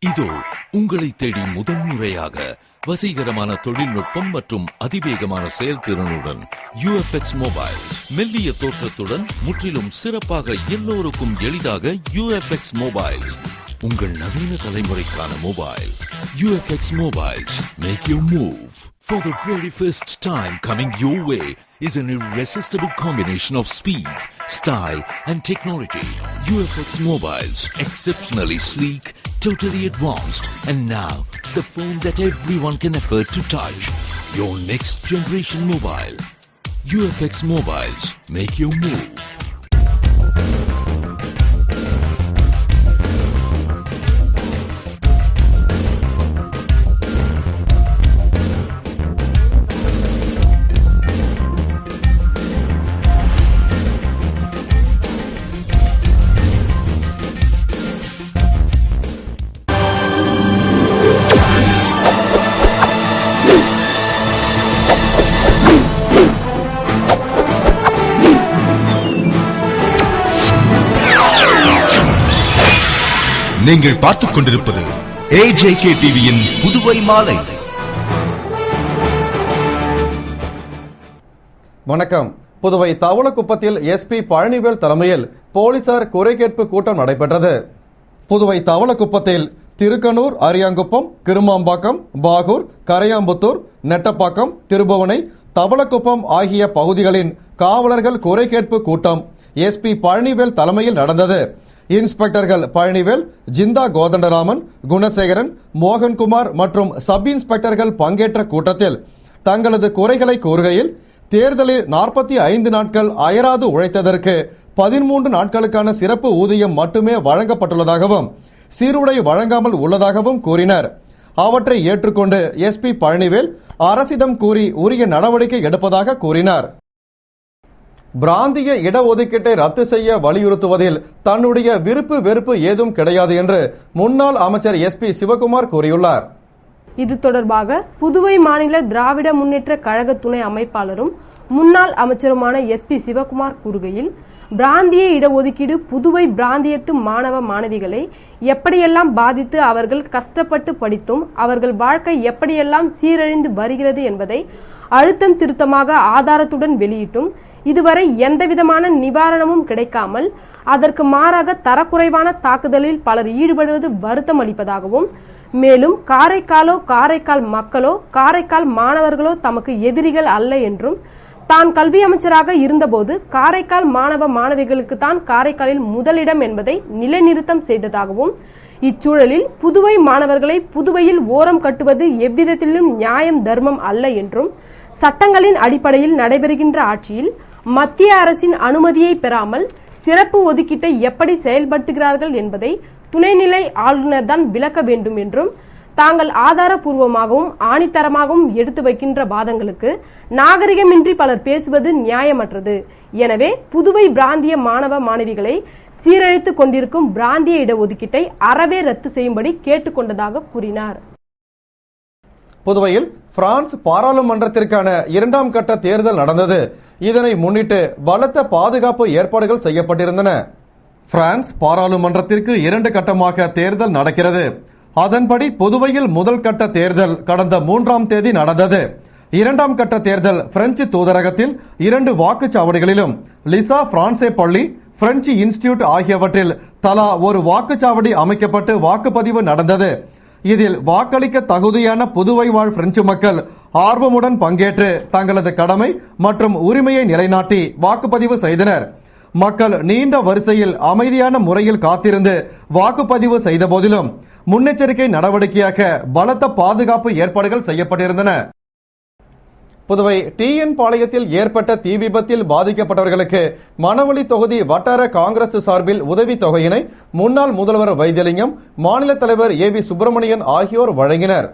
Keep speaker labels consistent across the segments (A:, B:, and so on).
A: இதோ உங்களை தேடி முதன்முறையாக வசீகரமான தொழில்நுட்பம் மற்றும் அதிவேகமான செயல்திறனுடன் UFX மொபைல்ஸ். மெல்லிய தோற்றத்துடன் முற்றிலும் சிறப்பாக எல்லோருக்கும் எளிதாக UFX மொபைல்ஸ். உங்கள் நவீன தலைமுறைக்கான mobile UFX mobiles. Make your move. For the very first time coming your way is an irresistible combination of speed, style and technology. UFX mobiles, exceptionally sleek, totally advanced, and now the phone that everyone can afford to touch. Your next generation mobile. UFX mobiles, make your move.
B: நீங்கள் பார்த்துக் கொண்டிருப்பது AJK டிவியின் புதுவை மாலை.
C: வணக்கம். Puduvai தவளக்குப்பத்தில் SP Palanivel தலைமையில் போலீசார் குறை கேட்பு கூட்டம் நடைபெற்றது. புதுவை தவளக்குப்பத்தில் திருக்கனூர், அரியாங்குப்பம், கிருமாம்பாக்கம், பாகூர், கரையாம்புத்தூர், நெட்டப்பாக்கம், திருபுவனை, தவளக்குப்பம் ஆகிய பகுதிகளின் காவலர்கள் குறை கேட்பு கூட்டம் SP பழனிவேல் தலைமையில் நடந்தது. இன்ஸ்பெக்டர்கள் பழனிவேல், ஜிந்தா கோதண்டராமன், குணசேகரன், மோகன்குமார் மற்றும் சப் இன்ஸ்பெக்டர்கள் பங்கேற்ற கூட்டத்தில் தங்களது குறைகளை கூறுகையில், தேர்தலில் 45 நாட்கள் அயராது உழைத்ததற்கு 13 நாட்களுக்கான சிறப்பு ஊதியம் மட்டுமே வழங்கப்பட்டுள்ளதாகவும் சீருடை வழங்காமல் உள்ளதாகவும் கூறினர். அவற்றை ஏற்றுக்கொண்டு SP பழனிவேல் அரசிடம் கூறி உரிய நடவடிக்கை எடுப்பதாக கூறினார். பிராந்திய இடஒதுக்கீட்டை ரத்து செய்ய வலியுறுத்துவதில் தன்னுடைய விருப்பு வெறுப்பு ஏதும் கிடையாது என்று முன்னாள் அமைச்சர் SP சிவகுமார் கூறியுள்ளார்.
D: இது தொடர்பாக புதுவை மாநில திராவிட முன்னேற்ற கழக துணை அமைப்பாளரும் முன்னாள் அமைச்சருமான SP சிவகுமார் கூறுகையில், பிராந்திய இடஒதுக்கீடு புதுவை பிராந்தியத்து மாணவ மாணவிகளை எப்படியெல்லாம் பாதித்து அவர்கள் கஷ்டப்பட்டு படித்தும் அவர்கள் வாழ்க்கை எப்படியெல்லாம் சீரழிந்து வருகிறது என்பதை அழுத்தம் திருத்தமாக ஆதாரத்துடன் வெளியிட்டும் இதுவரை எந்தவிதமான நிவாரணமும் கிடைக்காமல் அதற்கு மாறாக தரக்குறைவான தாக்குதலில் பலர் ஈடுபடுவது வருத்தம் அளிப்பதாகவும், மேலும் காரைக்கால் மக்களோ காரைக்கால் மாணவர்களோ தமக்கு எதிரிகள் அல்ல என்றும், தான் கல்வி அமைச்சராக இருந்தபோது காரைக்கால் மாணவ மாணவிகளுக்கு தான் காரைக்காலில் முதலிடம் என்பதை நிலைநிறுத்தம் செய்ததாகவும், இச்சூழலில் புதுவை மாணவர்களை புதுவையில் ஓரம் கட்டுவது எவ்விதத்திலும் நியாயம் தர்மம் அல்ல என்றும், சட்டங்களின் அடிப்படையில் நடைபெறுகின்ற ஆட்சியில் மத்திய அரசின் அனுமதியை பெறாமல் சிறப்பு ஒதுக்கீட்டை எப்படி செயல்படுத்துகிறார்கள் என்பதை துணைநிலை ஆளுநர் தான் விளக்க வேண்டும் என்றும், தாங்கள் ஆதாரபூர்வமாகவும் ஆணித்தரமாகவும் எடுத்து வைக்கின்ற வாதங்களுக்கு நாகரிகமின்றி பலர் பேசுவது நியாயமற்றது. எனவே புதுவை பிராந்திய மாணவ மாணவிகளை சீரழித்துக் கொண்டிருக்கும் பிராந்திய இடஒதுக்கீட்டை அறவே ரத்து செய்யும்படி கேட்டுக்கொண்டதாக கூறினார்.
C: புதுவையில் பிரான்ஸ் பாராளுமன்றத்திற்கான 2ஆம் கட்ட தேர்தல் நடந்தது. இதனை முன்னிட்டு பலத்த பாதுகாப்பு ஏற்பாடுகள் செய்யப்பட்டிருந்தன. பிரான்ஸ் பாராளுமன்றத்திற்கு 2 கட்டமாக தேர்தல் நடக்கிறது. அதன்படி புதுவையில் முதல் கட்ட தேர்தல் கடந்த 3ஆம் தேதி நடந்தது. 2ஆம் கட்ட தேர்தல் பிரெஞ்சு தூதரகத்தில் 2 வாக்குச்சாவடிகளிலும் லிசா பிரான்சே பள்ளி, பிரெஞ்சு இன்ஸ்டிடியூட் ஆகியவற்றில் தலா ஒரு வாக்குச்சாவடி அமைக்கப்பட்டு வாக்குப்பதிவு நடந்தது. இதில் வாக்களிக்க தகுதியான புதுவை வாழ் பிரெஞ்சு மக்கள் ஆர்வமுடன் பங்கேற்று தங்களது கடமை மற்றும் உரிமையை நிலைநாட்டி வாக்குப்பதிவு செய்தனர். மக்கள் நீண்ட வரிசையில் அமைதியான முறையில் காத்திருந்து வாக்குப்பதிவு செய்த போதிலும் முன்னெச்சரிக்கை நடவடிக்கையாக பலத்த பாதுகாப்பு ஏற்பாடுகள் செய்யப்பட்டிருந்தன. புதுவை TN பாளையத்தில் ஏற்பட்ட தீ விபத்தில் பாதிக்கப்பட்டவர்களுக்கு மணவெளி தொகுதி வட்டார காங்கிரஸ் சார்பில் உதவி தொகையினை முன்னாள் முதல்வர் வைத்தியலிங்கம், மாநில தலைவர் AV சுப்பிரமணியன் ஆகியோர் வழங்கினர்.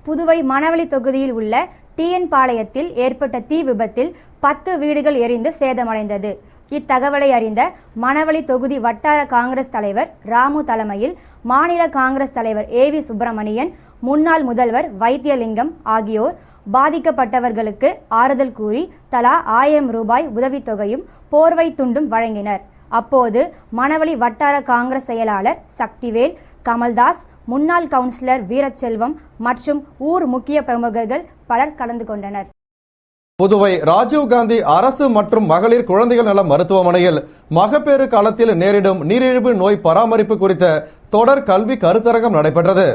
E: புதுவை மணவெளி தொகுதியில் உள்ள TN பாளையத்தில் ஏற்பட்ட தீ விபத்தில் 10 வீடுகள் எரிந்து சேதமடைந்தது. இத்தகவலை அறிந்த மணவெளி தொகுதி வட்டார காங்கிரஸ் தலைவர் ராமு தலைமையில் மாநில காங்கிரஸ் தலைவர் AV சுப்பிரமணியன், முன்னாள் முதல்வர் வைத்தியலிங்கம் ஆகியோர் பாதிக்கப்பட்டவர்களுக்கு ஆறுதல் கூறி தலா 1000 ரூபாய் உதவித்தொகையும் போர்வை துண்டும் வழங்கினர். அப்போது மணவெளி வட்டார காங்கிரஸ் செயலாளர் சக்திவேல், கமல்தாஸ், முன்னாள் கவுன்சிலர் வீரச்செல்வம் மற்றும் ஊர் முக்கிய பிரமுகர்கள் பலர் கலந்து கொண்டனர்.
C: புதுவை ராஜீவ்காந்தி அரசு மற்றும் மகளிர் குழந்தைகள் நல மருத்துவமனையில் மகப்பேறு காலத்தில் நேரிடும் நீரிழிவு நோய் பராமரிப்பு குறித்த தொடர் கல்வி கருத்தரங்கம் நடைபெற்றது.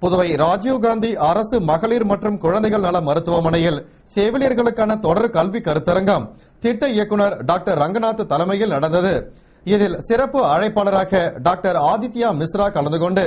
C: புதுவை ராஜீவ்காந்தி அரசு மகளிர் மற்றும் குழந்தைகள் நல மருத்துவமனையில் செவிலியர்களுக்கான தொடர் கல்வி கருத்தரங்கம் திட்ட இயக்குனர் டாக்டர் ரங்கநாத் தலைமையில் நடந்தது. இதில் சிறப்பு அழைப்பாளராக டாக்டர் ஆதித்யா மிஸ்ரா கலந்து கொண்டு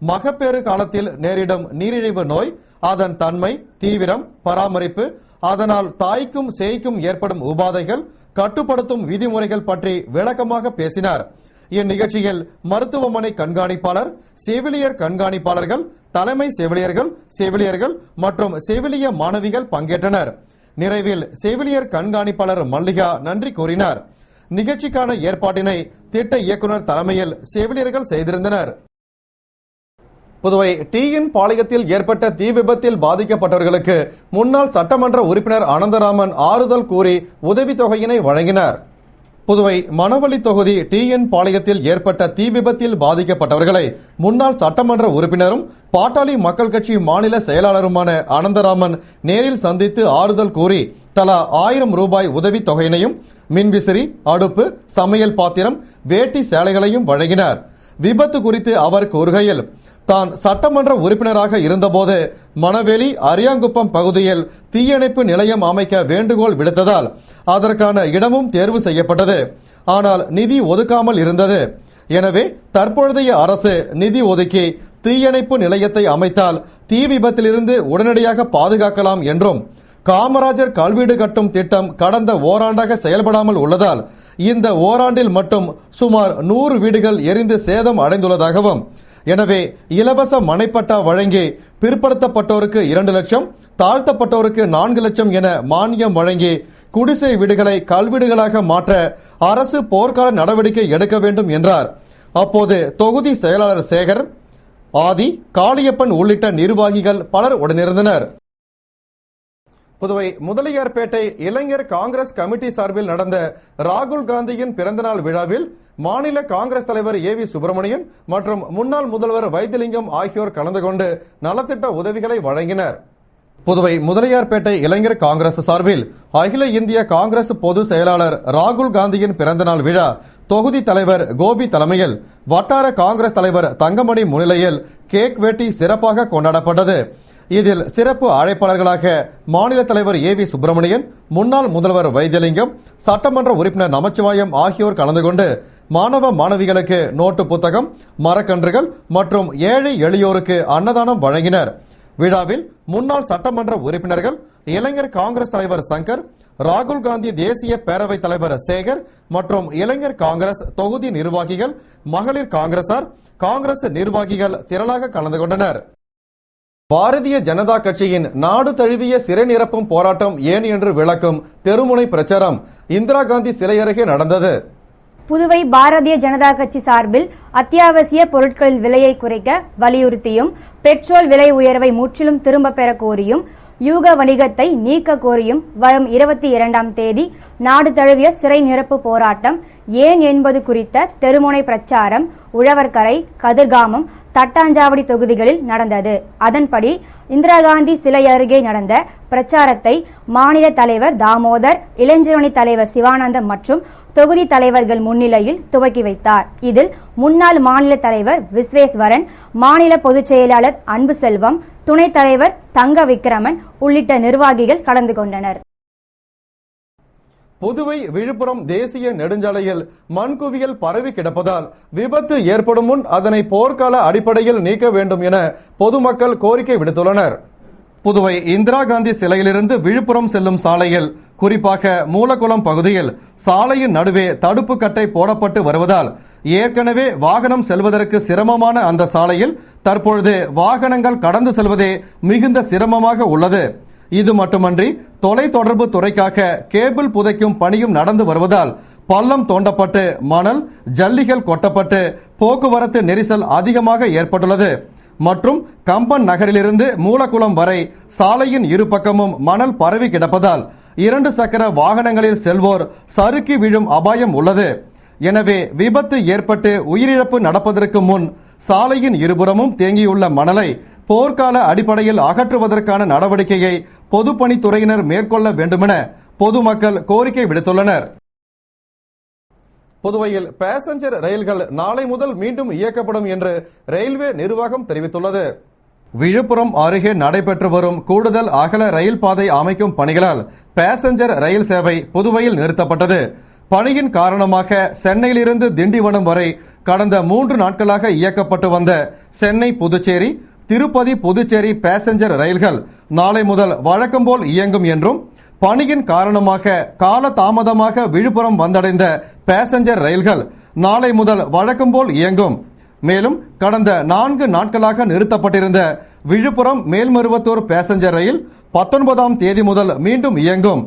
C: மகப்பேறு காலத்தில் நேரிடும் நீரிழிவு நோய், அதன் தன்மை, தீவிரம், பராமரிப்பு, அதனால் தாய்க்கும் சேய்க்கும் ஏற்படும் உபாதைகள், கட்டுப்படுத்தும் விதிமுறைகள் பற்றி விளக்கமாக பேசினார். இந்நிகழ்ச்சியில் மருத்துவமனை கண்காணிப்பாளர், செவிலியர் கண்காணிப்பாளர்கள், தலைமை செவிலியர்கள் மற்றும் செவிலிய மாணவிகள் பங்கேற்றனர். நிறைவில் செவிலியர் கண்காணிப்பாளர் மல்லிகா நன்றி கூறினார். நிகழ்ச்சிக்கான ஏற்பாட்டினை திட்ட இயக்குனர் தலைமையில் செவிலியர்கள் செய்திருந்தனர். புதுவை டிஎன் பாளையத்தில் ஏற்பட்ட தீ விபத்தில் பாதிக்கப்பட்டவர்களுக்கு முன்னாள் சட்டமன்ற உறுப்பினர் அனந்தராமன் ஆறுதல் கூறி உதவித்தொகையினை வழங்கினார். புதுவை மணவள்ளி தொகுதி டிஎன் பாளையத்தில் ஏற்பட்ட தீ விபத்தில் பாதிக்கப்பட்டவர்களை முன்னாள் சட்டமன்ற உறுப்பினரும் பாட்டாளி மக்கள் கட்சி மாநில செயலாளருமான அனந்தராமன் நேரில் சந்தித்து ஆறுதல் கூறி தலா 1000 ரூபாய் உதவித் தொகையினையும், மின்விசிறி, அடுப்பு, சமையல் பாத்திரம், வேட்டி சேலைகளையும் வழங்கினார். விபத்து குறித்து அவர் கூறுகையில், தான் சட்டமன்ற உறுப்பினராக இருந்தபோது மணவெளி அரியாங்குப்பம் பகுதியில் தீயணைப்பு நிலையம் அமைக்க வேண்டுகோள் விடுத்ததால் அதற்கான இடமும் தேர்வு செய்யப்பட்டது. ஆனால் நிதி ஒதுக்காமல் இருந்தது. எனவே தற்பொழுதைய அரசு நிதி ஒதுக்கி தீயணைப்பு நிலையத்தை அமைத்தால் தீ விபத்திலிருந்து உடனடியாக பாதுகாக்கலாம் என்றும், காமராஜர் கல்வீடு கட்டும் திட்டம் கடந்த ஓராண்டாக செயல்படாமல் உள்ளதால் இந்த ஓராண்டில் மட்டும் சுமார் 100 வீடுகள் எரிந்து சேதம் அடைந்துள்ளதாகவும், எனவே இலவச மனைப்பட்டா வழங்கி பிற்படுத்தப்பட்டோருக்கு 2 லட்சம், தாழ்த்தப்பட்டோருக்கு 4 லட்சம் என மானியம் வழங்கி குடிசை வீடுகளை கல்வீடுகளாக மாற்ற அரசு போர்க்கால நடவடிக்கை எடுக்க வேண்டும் என்றார். அப்போது தொகுதி செயலாளர் சேகர், ஆதி, காளியப்பன் உள்ளிட்ட நிர்வாகிகள் பலர் உடனிருந்தனர். புதுவை முதலியார்பேட்டை இளைஞர் காங்கிரஸ் கமிட்டி சார்பில் நடந்த ராகுல் காந்தியின் பிறந்தநாள் விழாவில் மாநில காங்கிரஸ் தலைவர் ஏவி சுப்பிரமணியன் மற்றும் முன்னாள் முதல்வர் வைத்திலிங்கம் ஆகியோர் கலந்து கொண்டு நலத்திட்ட உதவிகளை வழங்கினர். புதுவை முதலியார்பேட்டை இளைஞர் காங்கிரஸ் சார்பில் அகில இந்திய காங்கிரஸ் பொதுச் செயலாளர் ராகுல் காந்தியின் பிறந்தநாள் விழா தொகுதி தலைவர் கோபி தலைமையில் வட்டார காங்கிரஸ் தலைவர் தங்கமணி முன்னிலையில் கேக் வெட்டி சிறப்பாக கொண்டாடப்பட்டது. இதில் சிறப்பு அழைப்பாளர்களாக மாநில தலைவர் ஏவி சுப்பிரமணியன், முன்னாள் முதல்வர் வைத்தியலிங்கம், சட்டமன்ற உறுப்பினர் நமச்சிவாயம் ஆகியோர் கலந்து கொண்டு மாணவ மாணவிகளுக்கு நோட்டு புத்தகம், மரக்கன்றுகள் மற்றும் ஏழை எளியோருக்கு அன்னதானம் வழங்கினர். விழாவில் முன்னாள் சட்டமன்ற உறுப்பினர்கள், இளைஞர் காங்கிரஸ் தலைவர் சங்கர், ராகுல் காந்தி தேசிய பேரவைத் தலைவர் சேகர் மற்றும் இளைஞர் காங்கிரஸ் தொகுதி நிர்வாகிகள், மகளிர் காங்கிரசார், காங்கிரஸ் நிர்வாகிகள் திரளாக கலந்து கொண்டனர். பாரதிய ஜனதா கட்சியின் நாடு தழுவிய சிறை நிரப்பும் போராட்டம் ஏன் என்று விளக்கும் தெருமுனை பிரச்சாரம் இந்திரா காந்தி சிலை அருகே நடந்தது.
E: புதுவை பாரதிய ஜனதா கட்சி சார்பில் அத்தியாவசிய பொருட்களின் விலையை குறைக்க வலியுறுத்தியும், பெட்ரோல் விலை உயர்வை முற்றிலும் திரும்ப பெற கோரியும், யூக வணிகத்தை நீக்க கோரியும் வரும் 22ஆம் தேதி நாடு தழுவிய சிறை நிரப்பு போராட்டம் ஏன் என்பது குறித்த தெருமுனை பிரச்சாரம் உழவர்கரை, கதிர்காமம், தட்டாஞ்சாவடி தொகுதிகளில் நடந்தது. அதன்படி இந்திரா காந்தி சிலை அருகே நடந்த பிரச்சாரத்தை மாநில தலைவர் தாமோதர், இளைஞரணி தலைவர் சிவானந்தம் மற்றும் தொகுதி தலைவர்கள் முன்னிலையில் துவக்கி வைத்தார். இதில் முன்னாள் மாநில தலைவர் விஸ்வேஸ்வரன், மாநில பொதுச் செயலாளர் அன்பு செல்வம், துணைத் தலைவர் தங்க விக்ரமன் உள்ளிட்ட நிர்வாகிகள் கலந்து கொண்டனர்.
C: புதுவை விழுப்புரம் தேசிய நெடுஞ்சாலையில் மண் குவியல் பரவி கிடப்பதால் விபத்து ஏற்படும் முன் அதனை போர்க்கால அடிப்படையில் நீக்க வேண்டும் என பொதுமக்கள் கோரிக்கை விடுத்துள்ளனர். புதுவை இந்திரா காந்தி சிலையிலிருந்து விழுப்புரம் செல்லும் சாலையில், குறிப்பாக மூலக்குளம் பகுதியில் சாலையின் நடுவே தடுப்பு கட்டை போடப்பட்டு வருவதால் ஏற்கனவே வாகனம் செல்வதற்கு சிரமமான அந்த சாலையில் தற்பொழுது வாகனங்கள் கடந்து செல்வதே மிகுந்த சிரமமாக உள்ளது. இது மட்டுமன்றி தொலைத்தொடர்பு துறைக்காக கேபிள் புதைக்கும் பணியும் நடந்து வருவதால் பள்ளம் தோண்டப்பட்டு மணல், ஜல்லிகள் கொட்டப்பட்டு போக்குவரத்து நெரிசல் அதிகமாக ஏற்பட்டுள்ளது. மற்றும் கம்பன் நகரிலிருந்து மூலக்குளம் வரை சாலையின் இரு பக்கமும் மணல் பரவி கிடப்பதால் 2 சக்கர வாகனங்களில் செல்வோர் சறுக்கி விழும் அபாயம் உள்ளது. எனவே விபத்து ஏற்பட்டு உயிரிழப்பு நடப்பதற்கு முன் சாலையின் இருபுறமும் தேங்கியுள்ள மணலை போர்க்கால அடிப்படையில் அகற்றுவதற்கான நடவடிக்கையை பொதுப்பணித்துறையினர் மேற்கொள்ள வேண்டுமென பொதுமக்கள் கோரிக்கை விடுத்துள்ளனர். புதுவையில் பேசஞ்சர் ரயில்கள் நாளை முதல் மீண்டும் இயக்கப்படும் என்று ரயில்வே நிர்வாகம் தெரிவித்துள்ளது. விழுப்புரம் அருகே நடைபெற்று வரும் கூடுதல் அகல ரயில் பாதை அமைக்கும் பணிகளால் பேசஞ்சர் ரயில் சேவை புதுவையில் நிறுத்தப்பட்டது. பணியின் காரணமாக சென்னையிலிருந்து திண்டிவனம் வரை கடந்த 3 நாட்களாக இயக்கப்பட்டு வந்த சென்னை புதுச்சேரி, திருப்பதி புதுச்சேரி பேசஞ்சர் ரயில்கள் நாளை முதல் வழக்கம்போல் இயங்கும் என்றும், பணியின் காரணமாக கால தாமதமாக விழுப்புரம் வந்தடைந்த பேசஞ்சர் ரயில்கள் நாளை முதல் வழக்கம்போல் இயங்கும். மேலும் கடந்த 4 நாட்களாக நிறுத்தப்பட்டிருந்த விழுப்புரம் மேல்மருவத்தூர் பேசஞ்சர் ரயில் 19ஆம் தேதி முதல் மீண்டும் இயங்கும்.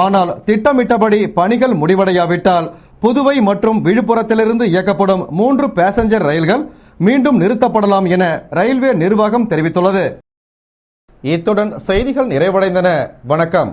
C: ஆனால் திட்டமிட்டபடி பணிகள் முடிவடையாவிட்டால் புதுவை மற்றும் விழுப்புரத்திலிருந்து இயக்கப்படும் 3 பேசஞ்சர் ரயில்கள் மீண்டும் நிறுத்தப்படலாம் என ரயில்வே நிர்வாகம் தெரிவித்துள்ளது. இத்துடன் செய்திகள் நிறைவடைந்தன. வணக்கம்.